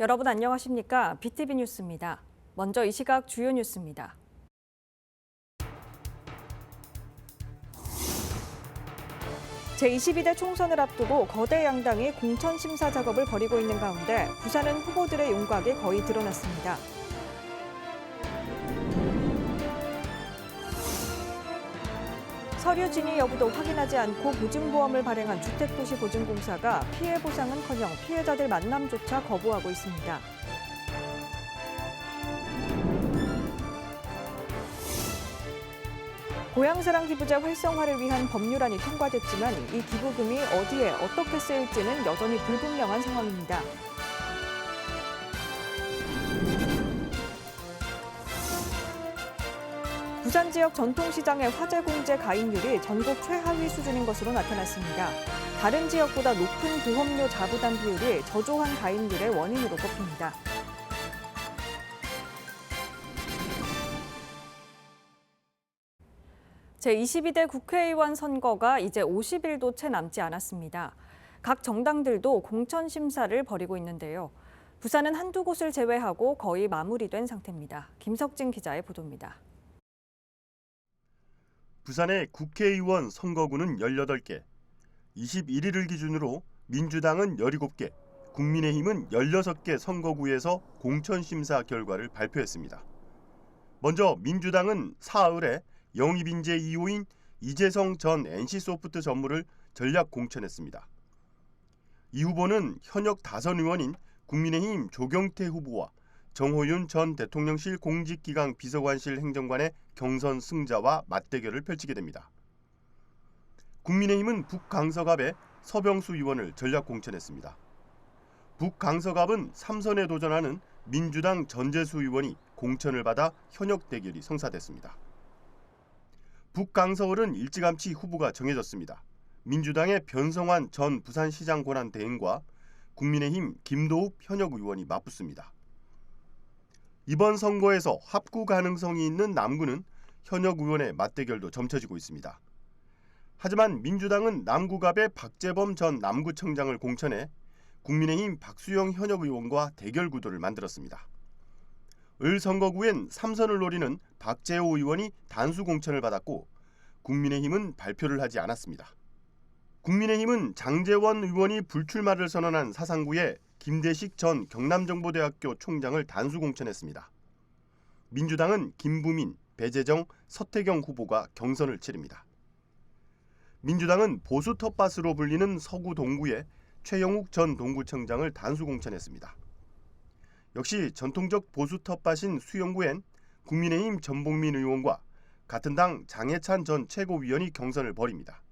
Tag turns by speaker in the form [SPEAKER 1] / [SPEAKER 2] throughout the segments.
[SPEAKER 1] 여러분 안녕하십니까? BTV 뉴스입니다. 먼저 이 시각 주요 뉴스입니다. 제22대 총선을 앞두고 거대 양당이 공천 심사 작업을 벌이고 있는 가운데 부산은 후보들의 윤곽이 거의 드러났습니다. 서류 진위 여부도 확인하지 않고 보증보험을 발행한 주택도시보증공사가 피해 보상은커녕 피해자들 만남조차 거부하고 있습니다. 고향사랑 기부제 활성화를 위한 법률안이 통과됐지만 이 기부금이 어디에 어떻게 쓰일지는 여전히 불분명한 상황입니다. 부산 지역 전통시장의 화재공제 가입률이 전국 최하위 수준인 것으로 나타났습니다. 다른 지역보다 높은 보험료 자부담 비율이 저조한 가입률의 원인으로 꼽힙니다. 제22대 국회의원 선거가 이제 50일도 채 남지 않았습니다. 각 정당들도 공천 심사를 벌이고 있는데요. 부산은 한두 곳을 제외하고 거의 마무리된 상태입니다. 김석진 기자의 보도입니다.
[SPEAKER 2] 부산의 국회의원 선거구는 18개, 21일을 기준으로 민주당은 17개, 국민의힘은 16개 선거구에서 공천심사 결과를 발표했습니다. 먼저 민주당은 사흘에 영입인재 2호인 이재성 전 NC소프트 전무를 전략 공천했습니다. 이 후보는 현역 다선 의원인 국민의힘 조경태 후보와 정호윤 전 대통령실 공직기강 비서관실 행정관의 경선 승자와 맞대결을 펼치게 됩니다. 국민의힘은 북강서갑의 서병수 의원을 전략 공천했습니다. 북강서갑은 3선에 도전하는 민주당 전재수 의원이 공천을 받아 현역 대결이 성사됐습니다. 북강서을은 일찌감치 후보가 정해졌습니다. 민주당의 변성환 전 부산시장 권한 대행과 국민의힘 김도읍 현역 의원이 맞붙습니다. 이번 선거에서 합구 가능성이 있는 남구는 현역 의원의 맞대결도 점쳐지고 있습니다. 하지만 민주당은 남구갑의 박재범 전 남구청장을 공천해 국민의힘 박수영 현역 의원과 대결 구도를 만들었습니다. 을 선거구엔 3선을 노리는 박재호 의원이 단수 공천을 받았고 국민의힘은 발표를 하지 않았습니다. 국민의힘은 장제원 의원이 불출마를 선언한 사상구에 김대식 전 경남정보대학교 총장을 단수 공천했습니다. 민주당은 김부민, 배재정, 서태경 후보가 경선을 치릅니다. 민주당은 보수 텃밭으로 불리는 서구 동구에 최영욱 전 동구청장을 단수 공천했습니다. 역시 전통적 보수 텃밭인 수영구엔 국민의힘 전봉민 의원과 같은 당 장해찬 전 최고위원이 경선을 벌입니다.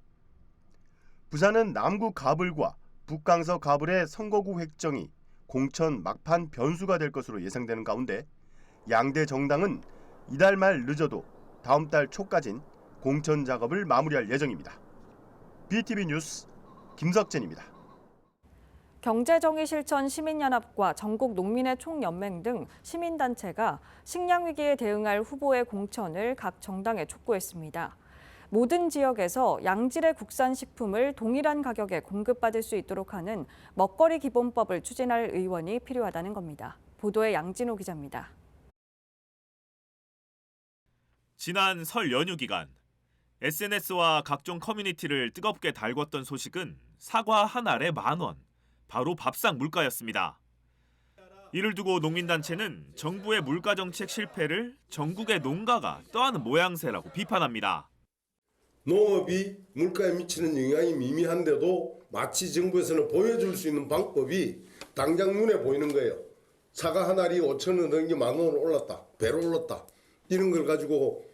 [SPEAKER 2] 부산은 남구 가불과 북강서 가불의 선거구 획정이 공천 막판 변수가 될 것으로 예상되는 가운데 양대 정당은 이달 말 늦어도 다음 달 초까진 공천 작업을 마무리할 예정입니다. BTV 뉴스 김석진입니다.
[SPEAKER 1] 경제정의실천 시민연합과 전국농민의 총연맹 등 시민단체가 식량위기에 대응할 후보의 공천을 각 정당에 촉구했습니다. 모든 지역에서 양질의 국산 식품을 동일한 가격에 공급받을 수 있도록 하는 먹거리 기본법을 추진할 의원이 필요하다는 겁니다. 보도에 양진호 기자입니다.
[SPEAKER 3] 지난 설 연휴 기간 SNS와 각종 커뮤니티를 뜨겁게 달궜던 소식은 사과 한 알에 10,000원, 바로 밥상 물가였습니다. 이를 두고 농민단체는 정부의 물가 정책 실패를 전국의 농가가 떠안은 모양새라고 비판합니다.
[SPEAKER 4] 농업이 물가에 미치는 영향이 미미한데도 마치 정부에서는 보여줄 수 있는 방법이 당장 눈에 보이는 거예요. 사과 한 알이 5,000원 된 게 10,000원으로 올랐다. 배로 올랐다. 이런 걸 가지고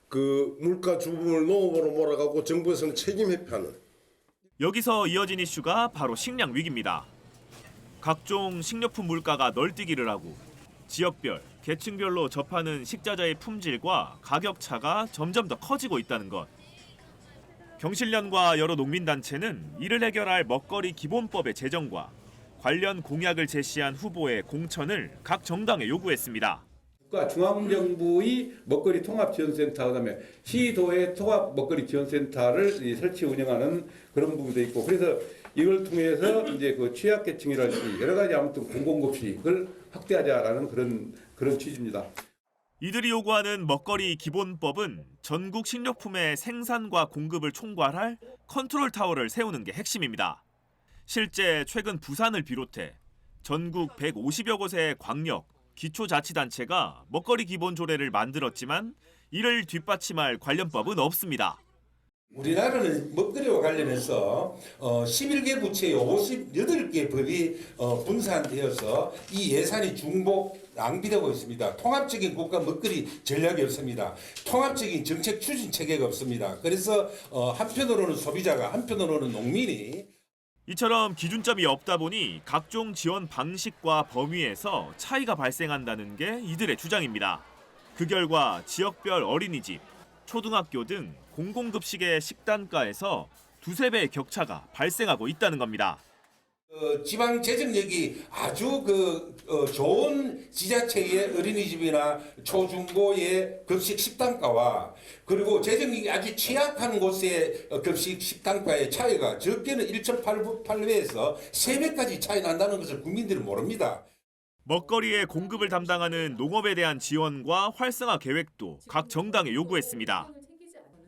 [SPEAKER 4] 그 물가 주범을 농업으로 몰아가고 정부에서는 책임 회피하는.
[SPEAKER 3] 여기서 이어진 이슈가 바로 식량 위기입니다. 각종 식료품 물가가 널뛰기를 하고 지역별, 계층별로 접하는 식자재의 품질과 가격 차가 점점 더 커지고 있다는 것. 경실련과 여러 농민단체는 이를 해결할 먹거리 기본법의 제정과 관련 공약을 제시한 후보의 공천을 각 정당에 요구했습니다.
[SPEAKER 5] 중앙정부의 먹거리 통합지원센터, 그다음에 시도의 통합 먹거리 지원센터를 설치 운영하는 그런 부분도 있고, 그래서 이걸 통해서 이제 그 취약계층이라든지 여러 가지 아무튼 공공급식을 확대하자라는 그런 취지입니다.
[SPEAKER 3] 이들이 요구하는 먹거리 기본법은 전국 식료품의 생산과 공급을 총괄할 컨트롤 타워를 세우는 게 핵심입니다. 실제 최근 부산을 비롯해 전국 150여 곳의 광역, 기초자치단체가 먹거리 기본 조례를 만들었지만 이를 뒷받침할 관련법은 없습니다.
[SPEAKER 6] 우리나라는 먹거리와 관련해서 11개 부처의 58개 법이 분산되어서 이 예산이 중복 낭비되고 있습니다. 통합적인 국가 먹거리 전략이 없습니다. 통합적인 정책 추진 체계가 없습니다. 그래서 한편으로는 소비자가 한편으로는 농민이
[SPEAKER 3] 이처럼 기준점이 없다 보니 각종 지원 방식과 범위에서 차이가 발생한다는 게 이들의 주장입니다. 그 결과 지역별 어린이집, 초등학교 등 공공급식의 식단가에서 두세 배의 격차가 발생하고 있다는 겁니다.
[SPEAKER 6] 지방 재정력이 아주 좋은 지자체의 어린이집이나 초중고의 급식 식단가와 그리고 재정력이 아주 취약한 곳의 급식 식단가의 차이가 적게는 1.8배에서 3배까지 차이 난다는 것을 국민들은 모릅니다.
[SPEAKER 3] 먹거리의 공급을 담당하는 농업에 대한 지원과 활성화 계획도 각 정당에 요구했습니다.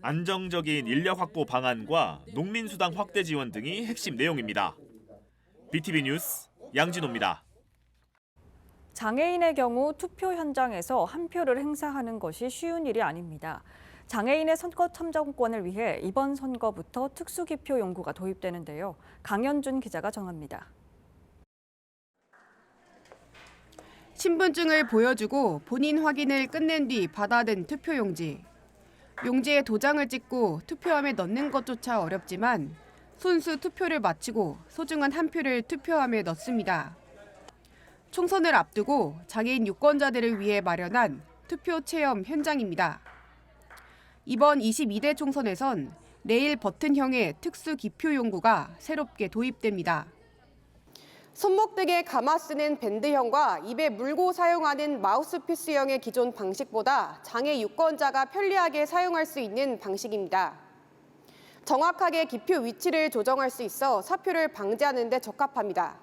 [SPEAKER 3] 안정적인 인력 확보 방안과 농민수당 확대 지원 등이 핵심 내용입니다. BTV 뉴스 양진호입니다.
[SPEAKER 1] 장애인의 경우 투표 현장에서 한 표를 행사하는 것이 쉬운 일이 아닙니다. 장애인의 선거 참정권을 위해 이번 선거부터 특수기표 용구가 도입되는데요. 강현준 기자가 전합니다.
[SPEAKER 7] 신분증을 보여주고 본인 확인을 끝낸 뒤 받아든 투표용지. 용지에 도장을 찍고 투표함에 넣는 것조차 어렵지만 손수 투표를 마치고 소중한 한 표를 투표함에 넣습니다. 총선을 앞두고 장애인 유권자들을 위해 마련한 투표 체험 현장입니다. 이번 22대 총선에선 레일 버튼형의 특수 기표 용구가 새롭게 도입됩니다. 손목등에 감아 쓰는 밴드형과 입에 물고 사용하는 마우스피스형의 기존 방식보다 장애 유권자가 편리하게 사용할 수 있는 방식입니다. 정확하게 기표 위치를 조정할 수 있어 사표를 방지하는 데 적합합니다.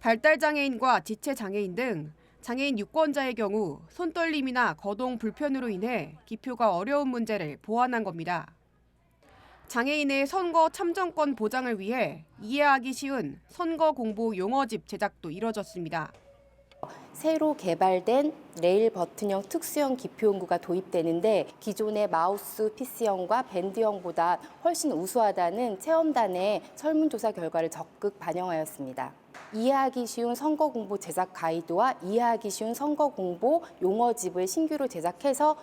[SPEAKER 7] 발달장애인과 지체장애인 등 장애인 유권자의 경우 손떨림이나 거동 불편으로 인해 기표가 어려운 문제를 보완한 겁니다. 장애인의 선거 참정권 보장을 위해 이해하기 쉬운 선거 공보 용어집 제작도 이뤄졌습니다.
[SPEAKER 8] 새로 개발된 레일 버튼형 특수형 기표용구가 도입되는데 기존의 마우스 피스형과 밴드형보다 훨씬 우수하다는 체험단의 설문조사 결과를 적극 반영하였습니다. 이해하기 쉬운 선거 공보 제작 가이드와 이해하기 쉬운 선거 공보 용어집을 신규로 제작해서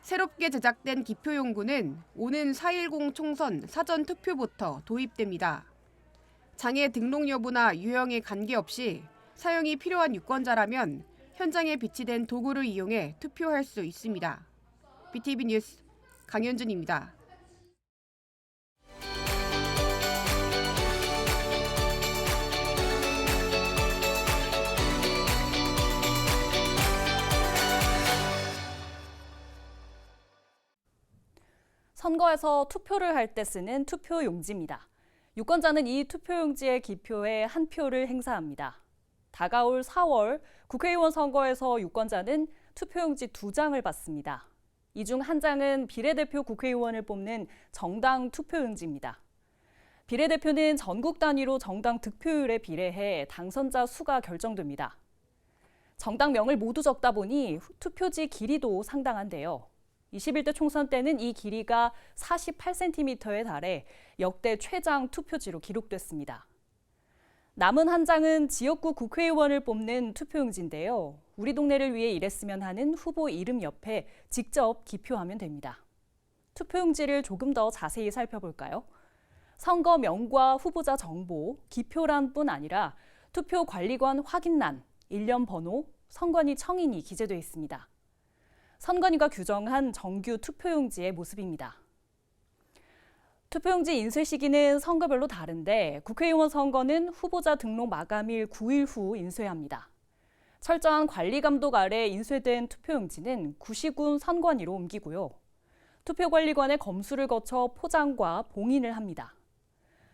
[SPEAKER 7] 새롭게 제작된 기표용구는 오는 4.10 총선 사전 투표부터 도입됩니다. 장애 등록 여부나 유형에 관계없이 사용이 필요한 유권자라면 현장에 비치된 도구를 이용해 투표할 수 있습니다. BTV 뉴스 강현준입니다.
[SPEAKER 9] 선거에서 투표를 할 때 쓰는 투표용지입니다. 유권자는 이 투표용지의 기표에 한 표를 행사합니다. 다가올 4월 국회의원 선거에서 유권자는 투표용지 2장을 받습니다. 이 중 한 장은 비례대표 국회의원을 뽑는 정당 투표용지입니다. 비례대표는 전국 단위로 정당 득표율에 비례해 당선자 수가 결정됩니다. 정당명을 모두 적다 보니 투표지 길이도 상당한데요. 21대 총선 때는 이 길이가 48cm에 달해 역대 최장 투표지로 기록됐습니다. 남은 한 장은 지역구 국회의원을 뽑는 투표용지인데요. 우리 동네를 위해 일했으면 하는 후보 이름 옆에 직접 기표하면 됩니다. 투표용지를 조금 더 자세히 살펴볼까요? 선거명과 후보자 정보, 기표란뿐 아니라 투표관리관 확인란, 일련 번호, 선관위 청인이 기재돼 있습니다. 선관위가 규정한 정규 투표용지의 모습입니다. 투표용지 인쇄 시기는 선거별로 다른데 국회의원 선거는 후보자 등록 마감일 9일 후 인쇄합니다. 철저한 관리 감독 아래 인쇄된 투표용지는 구시군 선관위로 옮기고요. 투표관리관의 검수를 거쳐 포장과 봉인을 합니다.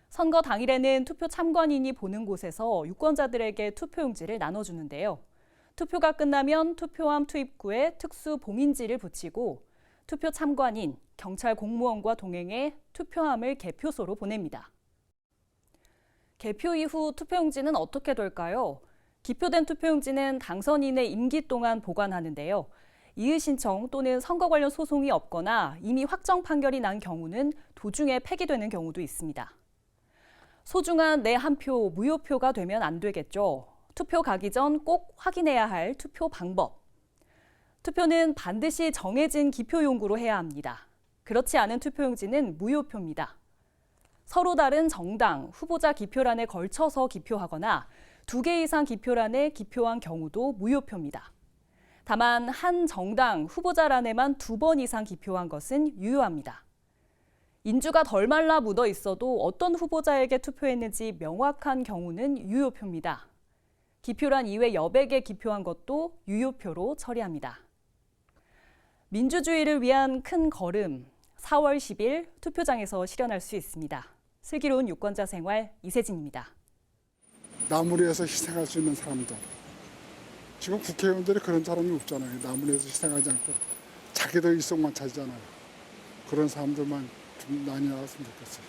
[SPEAKER 9] 선거 당일에는 투표 참관인이 보는 곳에서 유권자들에게 투표용지를 나눠주는데요. 투표가 끝나면 투표함 투입구에 특수 봉인지를 붙이고 투표 참관인, 경찰 공무원과 동행해 투표함을 개표소로 보냅니다. 개표 이후 투표용지는 어떻게 될까요? 기표된 투표용지는 당선인의 임기 동안 보관하는데요. 이의 신청 또는 선거 관련 소송이 없거나 이미 확정 판결이 난 경우는 도중에 폐기되는 경우도 있습니다. 소중한 내 한 표 무효표가 되면 안 되겠죠. 투표 가기 전 꼭 확인해야 할 투표 방법. 투표는 반드시 정해진 기표용구로 해야 합니다. 그렇지 않은 투표용지는 무효표입니다. 서로 다른 정당, 후보자 기표란에 걸쳐서 기표하거나 2개 이상 기표란에 기표한 경우도 무효표입니다. 다만 한 정당 후보자란에만 2번 이상 기표한 것은 유효합니다. 인주가 덜 말라 묻어 있어도 어떤 후보자에게 투표했는지 명확한 경우는 유효표입니다. 기표란 이외 여백에 기표한 것도 유효표로 처리합니다. 민주주의를 위한 큰 걸음, 4월 10일 투표장에서 실현할 수 있습니다. 슬기로운 유권자 생활 이세진입니다.
[SPEAKER 10] 나무를 위해서 희생할 수 있는 사람들. 지금 국회의원들이 그런 사람이 없잖아요. 나무를 위해서 희생하지 않고 자기들 일속만 찾잖아요. 그런 사람들만 좀 많이 나왔으면 좋겠어요.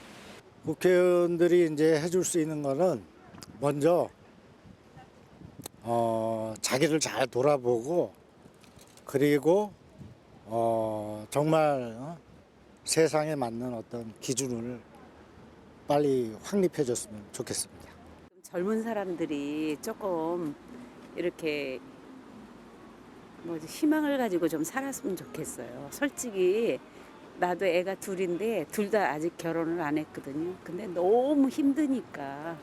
[SPEAKER 11] 국회의원들이 이제 해줄 수 있는 거는 먼저 자기를 잘 돌아보고 그리고 정말 세상에 맞는 어떤 기준을 빨리 확립해줬으면 좋겠습니다.
[SPEAKER 12] 젊은 사람들이 조금 이렇게 희망을 가지고 좀 살았으면 좋겠어요. 솔직히 나도 애가 둘인데 둘 다 아직 결혼을 안 했거든요. 근데 너무 힘드니까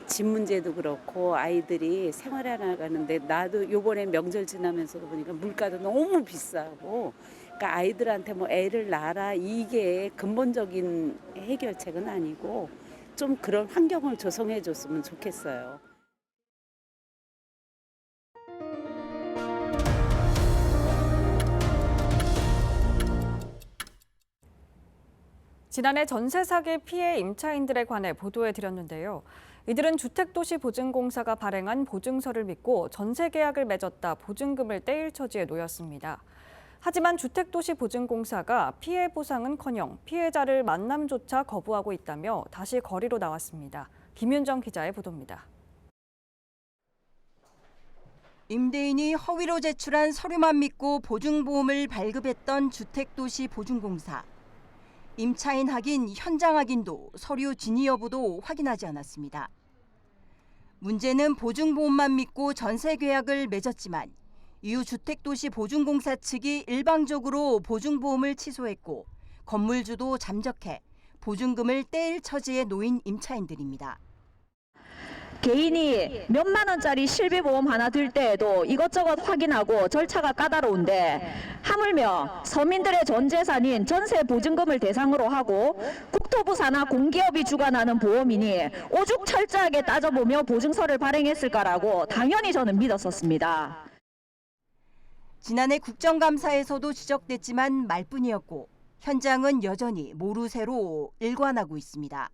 [SPEAKER 12] 집 문제도 그렇고 아이들이 생활해 나가는데 나도 요번에 명절 지나면서도 보니까 물가도 너무 비싸고 그러니까 아이들한테 애를 낳아라 이게 근본적인 해결책은 아니고 좀 그런 환경을 조성해 줬으면 좋겠어요.
[SPEAKER 1] 지난해 전세 사기 피해 임차인들에 관해 보도해드렸는데요. 이들은 주택도시보증공사가 발행한 보증서를 믿고 전세 계약을 맺었다 보증금을 떼일 처지에 놓였습니다. 하지만 주택도시보증공사가 피해 보상은커녕 피해자를 만남조차 거부하고 있다며 다시 거리로 나왔습니다. 김윤정 기자의 보도입니다.
[SPEAKER 13] 임대인이 허위로 제출한 서류만 믿고 보증보험을 발급했던 주택도시보증공사. 임차인 확인, 현장 확인도 서류 진위 여부도 확인하지 않았습니다. 문제는 보증보험만 믿고 전세 계약을 맺었지만 이후 주택도시보증공사 측이 일방적으로 보증보험을 취소했고 건물주도 잠적해 보증금을 떼일 처지에 놓인 임차인들입니다.
[SPEAKER 14] 개인이 몇만 원짜리 실비보험 하나 들 때에도 이것저것 확인하고 절차가 까다로운데 하물며 서민들의 전 재산인 전세 보증금을 대상으로 하고 국토부 산하 공기업이 주관하는 보험이니 오죽 철저하게 따져보며 보증서를 발행했을까라고 당연히 저는 믿었었습니다.
[SPEAKER 13] 지난해 국정감사에서도 지적됐지만 말뿐이었고 현장은 여전히 모르쇠로 일관하고 있습니다.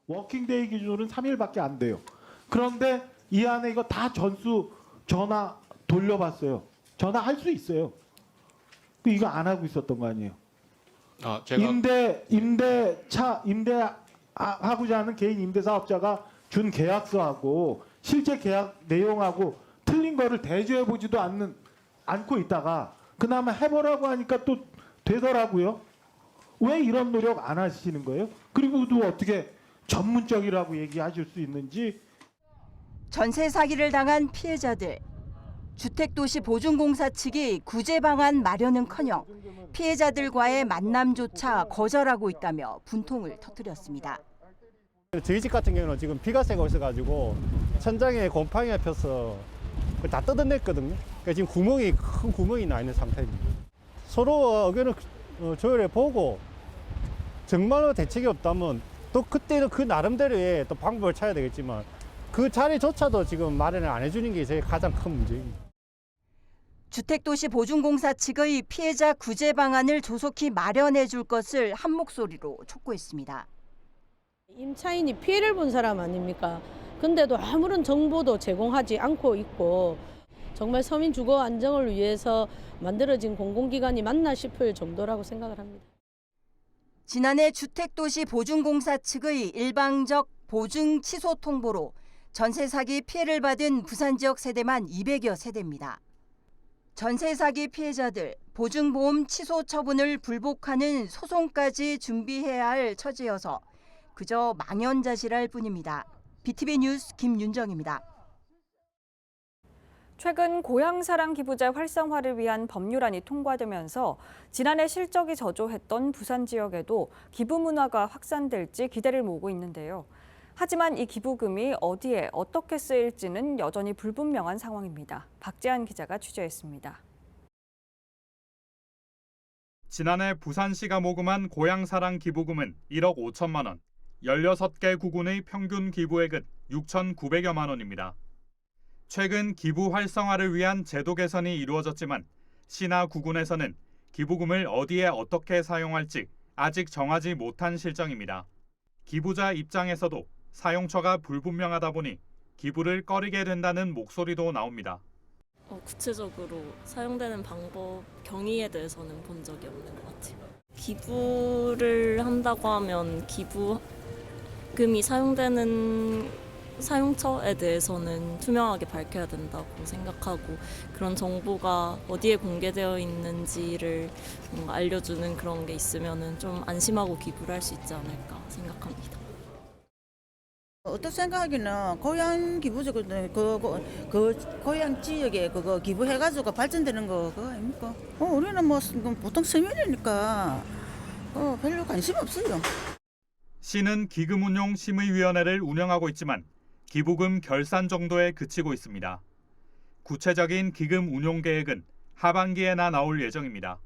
[SPEAKER 15] 워킹데이 기준으로는 3일밖에 안 돼요. 그런데 이 안에 이거 다 전화 돌려봤어요. 전화할 수 있어요. 이거 안 하고 있었던 거 아니에요.
[SPEAKER 16] 제가
[SPEAKER 15] 임대하고자 하는 개인 임대사업자가 준 계약서하고 실제 계약 내용하고 틀린 거를 대조해 보지도 않고 있다가 그나마 해보라고 하니까 또 되더라고요. 왜 이런 노력 안 하시는 거예요? 그리고 또 어떻게 전문적이라고 얘기하실 수 있는지.
[SPEAKER 13] 전세 사기를 당한 피해자들. 주택도시보증공사 측이 구제 방안 마련은커녕 피해자들과의 만남조차 거절하고 있다며 분통을 터뜨렸습니다.
[SPEAKER 17] 저희 집 같은 경우는 지금 비가 새고 있어가지고 천장에 곰팡이가 펴서 다 뜯어냈거든요. 그러니까 지금 큰 구멍이 나 있는 상태입니다. 서로 의견을 조율해 보고 정말로 대책이 없다면 또 그때는 그 나름대로의 또 방법을 찾아야 되겠지만 그 자리조차도 지금 마련을 안 해주는 게 제 가장 큰 문제입니다.
[SPEAKER 13] 주택도시 보증공사 측의 피해자 구제 방안을 조속히 마련해 줄 것을 한 목소리로 촉구했습니다.
[SPEAKER 16] 임차인이 피해를 본 사람 아닙니까? 근데도 아무런 정보도 제공하지 않고 있고 정말 서민 주거 안정을 위해서 만들어진 공공기관이 맞나 싶을 정도라고 생각을 합니다.
[SPEAKER 13] 지난해 주택도시 보증공사 측의 일방적 보증 취소 통보로 전세 사기 피해를 받은 부산 지역 세대만 200여 세대입니다. 전세 사기 피해자들 보증보험 취소 처분을 불복하는 소송까지 준비해야 할 처지여서 그저 망연자실할 뿐입니다. BTV 뉴스 김윤정입니다.
[SPEAKER 1] 최근 고향사랑 기부제 활성화를 위한 법률안이 통과되면서 지난해 실적이 저조했던 부산 지역에도 기부 문화가 확산될지 기대를 모으고 있는데요. 하지만 이 기부금이 어디에 어떻게 쓰일지는 여전히 불분명한 상황입니다. 박재한 기자가 취재했습니다.
[SPEAKER 18] 지난해 부산시가 모금한 고향사랑 기부금은 1억 5천만 원, 16개 구군의 평균 기부액은 6,900여만 원입니다. 최근 기부 활성화를 위한 제도 개선이 이루어졌지만 시나 구군에서는 기부금을 어디에 어떻게 사용할지 아직 정하지 못한 실정입니다. 기부자 입장에서도 사용처가 불분명하다 보니 기부를 꺼리게 된다는 목소리도 나옵니다.
[SPEAKER 19] 구체적으로 사용되는 방법, 경위에 대해서는 본 적이 없는 것 같아요. 기부를 한다고 하면 기부금이 사용되는 사용처에 대해서는 투명하게 밝혀야 된다고 생각하고 그런 정보가 어디에 공개되어 있는지를 뭔가 알려주는 그런 게 있으면 좀 안심하고 기부를 할 수 있지 않을까 생각합니다.
[SPEAKER 20] 어떻게 생각하기는 고향 기부제도 그 고향 지역에 그거 기부해가지고 발전되는 거 그거 아닙니까? 우리는 뭐 보통 서민이니까 별로 관심 없어요.
[SPEAKER 18] 시는 기금운용 심의위원회를 운영하고 있지만 기부금 결산 정도에 그치고 있습니다. 구체적인 기금 운용 계획은 하반기에나 나올 예정입니다.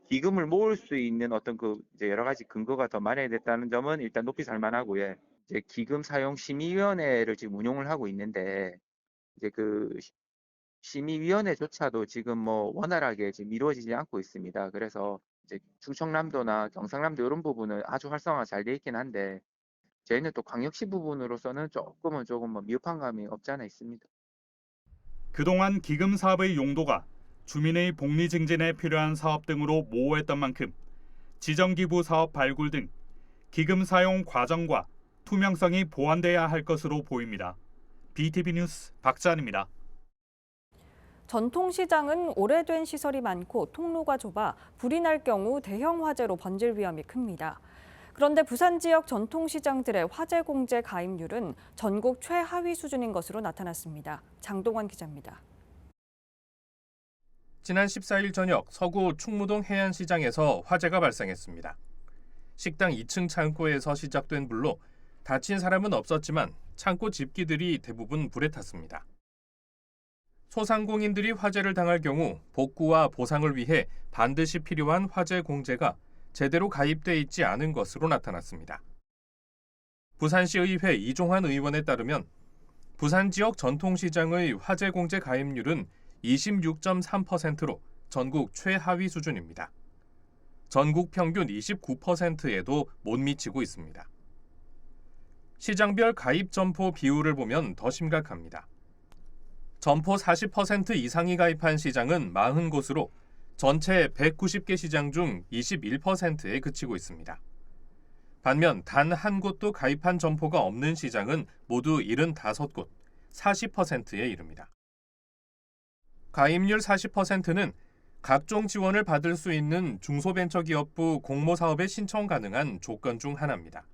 [SPEAKER 21] 기금을 모을 수 있는 어떤 이제 여러 가지 근거가 더 마련됐다는 점은 일단 높이 살만하고요. 이제 기금 사용 심의위원회를 지금 운용을 하고 있는데 이제 그 심의위원회조차도 지금 뭐 원활하게 지금 이루어지지 않고 있습니다. 그래서 이제 충청남도나 경상남도 이런 부분은 아주 활성화가 잘 돼 있긴 한데 저희는 또 광역시 부분으로서는 조금 미흡한 감이 없지 않아 있습니다.
[SPEAKER 18] 그동안 기금 사업의 용도가 주민의 복리 증진에 필요한 사업 등으로 모호했던 만큼 지정기부 사업 발굴 등 기금 사용 과정과 투명성이 보완돼야 할 것으로 보입니다. BTV 뉴스 박재한입니다.
[SPEAKER 1] 전통시장은 오래된 시설이 많고 통로가 좁아 불이 날 경우 대형 화재로 번질 위험이 큽니다. 그런데 부산 지역 전통시장들의 화재 공제 가입률은 전국 최하위 수준인 것으로 나타났습니다. 장동원 기자입니다.
[SPEAKER 22] 지난 14일 저녁 서구 충무동 해안시장에서 화재가 발생했습니다. 식당 2층 창고에서 시작된 불로 다친 사람은 없었지만 창고 집기들이 대부분 불에 탔습니다. 소상공인들이 화재를 당할 경우 복구와 보상을 위해 반드시 필요한 화재 공제가 제대로 가입돼 있지 않은 것으로 나타났습니다. 부산시의회 이종환 의원에 따르면 부산 지역 전통시장의 화재 공제 가입률은 26.3%로 전국 최하위 수준입니다. 전국 평균 29%에도 못 미치고 있습니다. 시장별 가입 점포 비율을 보면 더 심각합니다. 점포 40% 이상이 가입한 시장은 40곳으로 전체 190개 시장 중 21%에 그치고 있습니다. 반면 단 한 곳도 가입한 점포가 없는 시장은 모두 75곳, 40%에 이릅니다. 가입률 40%는 각종 지원을 받을 수 있는 중소벤처기업부 공모사업에 신청 가능한 조건 중 하나입니다.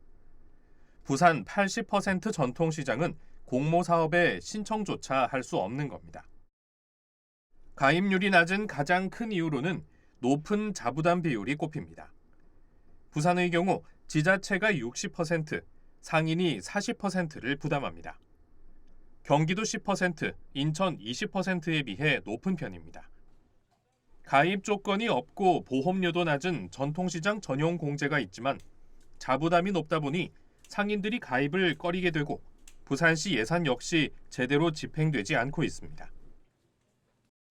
[SPEAKER 22] 부산 80% 전통시장은 공모사업에 신청조차 할 수 없는 겁니다. 가입률이 낮은 가장 큰 이유로는 높은 자부담 비율이 꼽힙니다. 부산의 경우 지자체가 60%, 상인이 40%를 부담합니다. 경기도 10%, 인천 20%에 비해 높은 편입니다. 가입 조건이 없고 보험료도 낮은 전통시장 전용 공제가 있지만 자부담이 높다 보니 상인들이 가입을 꺼리게 되고 부산시 예산 역시 제대로 집행되지 않고 있습니다.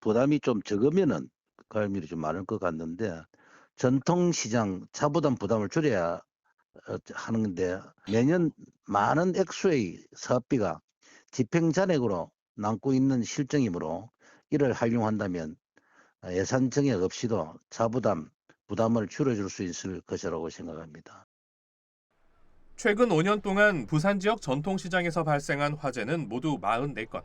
[SPEAKER 2] 부담이 좀 적으면은 가입률이 좀 많을 것 같는데 전통시장 차부담 부담을 줄여야 하는데 매년 많은 액수의 사업비가 집행잔액으로 남고 있는 실정이므로 이를 활용한다면 예산 정액 없이도 차부담 부담을 줄여줄 수 있을 것이라고 생각합니다.
[SPEAKER 22] 최근 5년 동안 부산 지역 전통시장에서 발생한 화재는 모두 44건.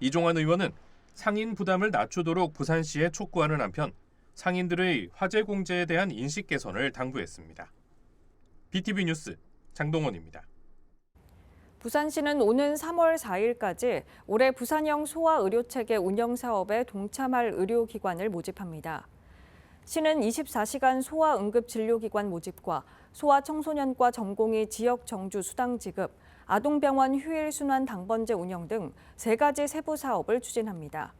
[SPEAKER 22] 이종환 의원은 상인 부담을 낮추도록 부산시에 촉구하는 한편 상인들의 화재 공제에 대한 인식 개선을 당부했습니다. BTV 뉴스 장동원입니다.
[SPEAKER 1] 부산시는 오는 3월 4일까지 올해 부산형 소아의료체계 운영 사업에 동참할 의료기관을 모집합니다. 시는 24시간 소아응급진료기관 모집과 소아청소년과 전공의 지역 정주 수당 지급, 아동병원 휴일순환 당번제 운영 등 3가지 세부 사업을 추진합니다.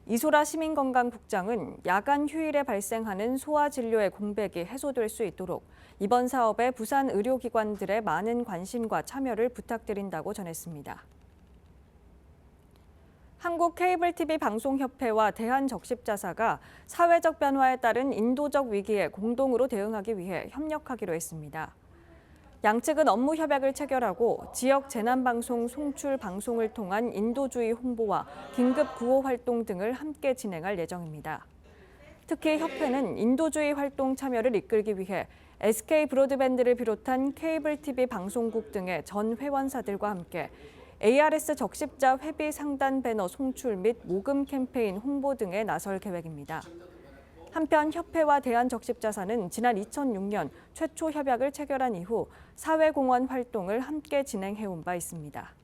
[SPEAKER 1] 이소라 시민건강국장은 야간 휴일에 발생하는 소아진료의 공백이 해소될 수 있도록 이번 사업에 부산 의료기관들의 많은 관심과 참여를 부탁드린다고 전했습니다. 한국케이블TV방송협회와 대한적십자사가 사회적 변화에 따른 인도적 위기에 공동으로 대응하기 위해 협력하기로 했습니다. 양측은 업무 협약을 체결하고 지역 재난방송 송출 방송을 통한 인도주의 홍보와 긴급 구호 활동 등을 함께 진행할 예정입니다. 특히 협회는 인도주의 활동 참여를 이끌기 위해 SK 브로드밴드를 비롯한 케이블 TV 방송국 등의 전 회원사들과 함께 ARS 적십자 회비 상단 배너 송출 및 모금 캠페인 홍보 등에 나설 계획입니다. 한편 협회와 대한적십자사는 지난 2006년 최초 협약을 체결한 이후 사회공헌 활동을 함께 진행해온 바 있습니다.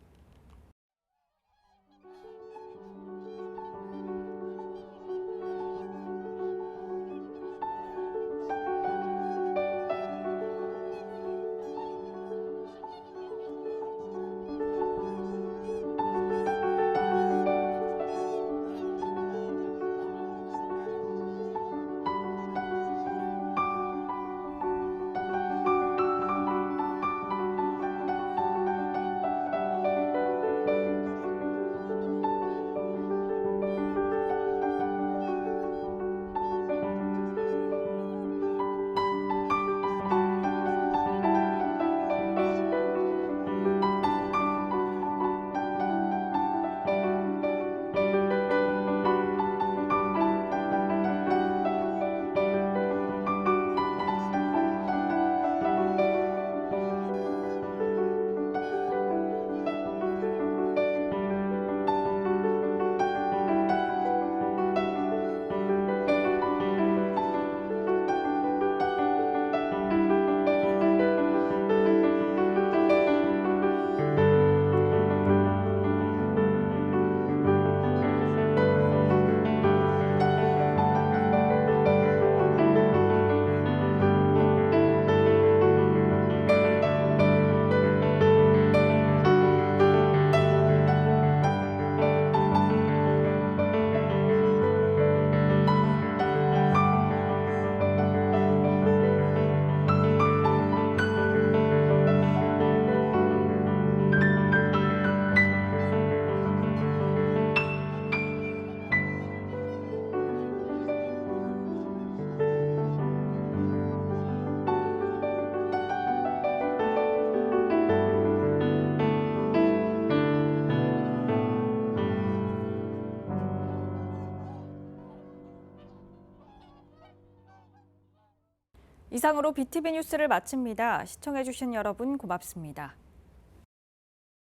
[SPEAKER 1] 이상으로 BTV 뉴스를 마칩니다. 시청해주신 여러분 고맙습니다.